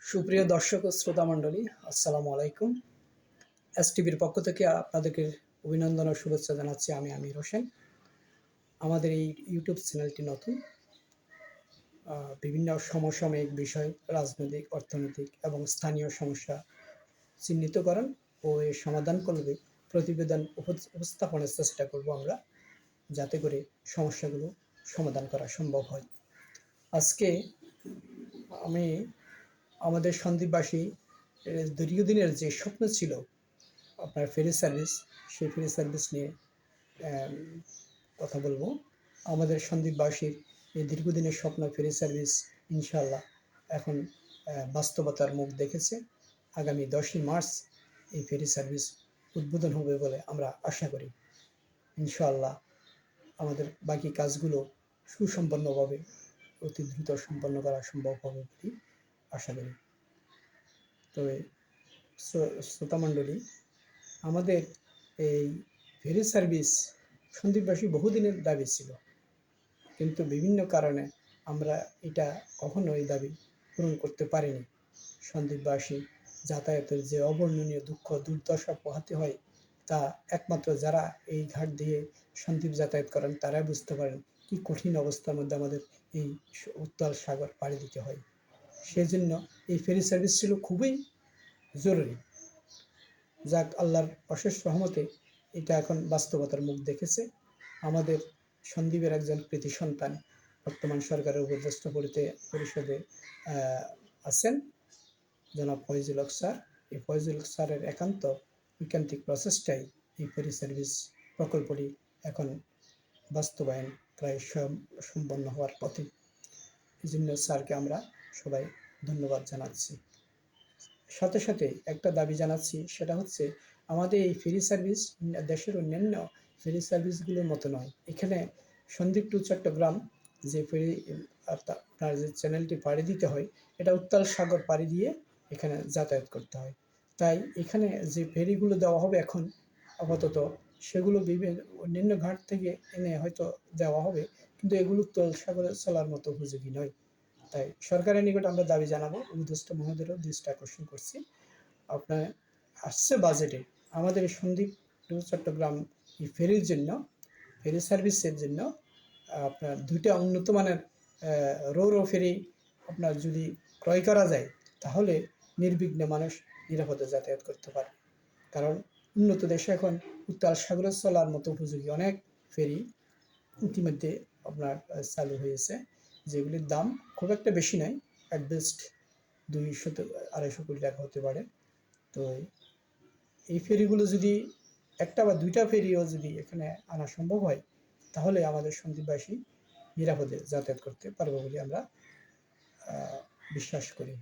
সুপ্রিয় দর্শক ও শ্রোতা মণ্ডলী, আসসালামু আলাইকুম। এসটিভির পক্ষ থেকে আপনাদেরকে অভিনন্দন ও শুভেচ্ছা জানাচ্ছি। আমি আমির হোসেন। আমাদের এই ইউটিউব চ্যানেলটি নতুন। বিভিন্ন সমসাময়িক বিষয়, রাজনৈতিক, অর্থনৈতিক এবং স্থানীয় সমস্যা চিহ্নিতকরণ ও এর সমাধান করবে প্রতিবেদন উপস্থাপনের চেষ্টা করব আমরা, যাতে করে সমস্যাগুলো সমাধান করা সম্ভব হয়। আজকে আমি আমাদের সন্দ্বীপবাসী দীর্ঘদিনের যে স্বপ্ন ছিল আপনার ফেরি সার্ভিস, সেই ফেরি সার্ভিস নিয়ে কথা বলবো। আমাদের সন্দ্বীপবাসীর এই দীর্ঘদিনের স্বপ্ন ফেরি সার্ভিস ইনশাআল্লাহ এখন বাস্তবতার মুখ দেখেছে। আগামী 10ই মার্চ এই ফেরি সার্ভিস উদ্বোধন হবে বলে আমরা আশা করি। ইনশাআল্লাহ আমাদের বাকি কাজগুলো সুসম্পন্নভাবে অতি দ্রুত সম্পন্ন করা সম্ভব হবে বলে আশা করি। তবে শ্রোতামণ্ডলী, আমাদের এই ফেরি সার্ভিস সন্দ্বীপবাসী বহুদিনের দাবি ছিল, কিন্তু বিভিন্ন কারণে আমরা এটা কখনো এই দাবি পূরণ করতে পারিনি। সন্দ্বীপবাসী যাতায়াতের যে অবর্ণনীয় দুঃখ দুর্দশা পোহাতে হয়, তা একমাত্র যারা এই ঘাট দিয়ে সন্দ্বীপ যাতায়াত করেন তারাই বুঝতে পারেন কি কঠিন অবস্থার মধ্যে আমাদের এই উত্তাল সাগর পাড়ি দিতে হয়। সেজন্য এই ফেরি সার্ভিস ছিল খুবই জরুরি। যাক, আল্লাহর অশেষ রহমতে এটা এখন বাস্তবতার মুখ দেখেছে। আমাদের সন্দ্বীপের একজন কৃতি সন্তান বর্তমান সরকারের উপদেষ্টা পরিষদে আছেন, জনাব ফয়জুল হক স্যার। এই ফয়জুল হক স্যারের একান্ত ঐকান্তিক প্রচেষ্টায় এই ফেরি সার্ভিস প্রকল্পটি এখন বাস্তবায়ন প্রায় সম্পন্ন হওয়ার পথে। এই জন্য স্যারকে আমরা সবাই ধন্যবাদ জানাচ্ছি। সাথে সাথে একটা দাবি জানাচ্ছি, সেটা হচ্ছে আমাদের এই ফেরি সার্ভিস দেশের অন্যান্য ফেরি সার্ভিসগুলোর মতো নয়। এখানে সন্দ্বীপ টু চট্টগ্রাম যে ফেরি আপনার যে চ্যানেলটি পাড়ি দিতে হয়, এটা উত্তাল সাগর পাড়ি দিয়ে এখানে যাতায়াত করতে হয়। তাই এখানে যে ফেরিগুলো দেওয়া হবে এখন আপাতত, সেগুলো বিভিন্ন অন্যান্য ঘাট থেকে এনে হয়তো দেওয়া হবে, কিন্তু এগুলো উত্তাল সাগরে চলার মতো উপযোগী নয়। তাই সরকারের নিকট আমরা দাবি জানাবো, উপদেষ্টা মহোদয়েরও দৃষ্টি আকর্ষণ করছি, আপনার আসছে বাজেটে আমাদের সন্দ্বীপ টু চট্টগ্রাম এই ফেরির জন্য, ফেরি সার্ভিসের জন্য আপনার 2টা উন্নত মানের রো ফেরি আপনার যদি ক্রয় করা যায়, তাহলে নির্বিঘ্নে মানুষ নিরাপদে যাতায়াত করতে পারে। কারণ উন্নত দেশে এখন উত্তাল সাগরে চলার মতো উপযোগী অনেক ফেরি ইতিমধ্যে আপনার চালু হয়েছে, যেগুলির দাম খুব একটা বেশি নয়, অ্যাট বেস্ট 200-250 কোটি টাকা হতে পারে। তো এই ফেরিগুলো যদি একটা বা 2টা ফেরিও যদি এখানে আনা সম্ভব হয়, তাহলে আমাদের সন্দ্বীপবাসী নিরাপদে যাতায়াত করতে পারবো বলে আমরা বিশ্বাস করি।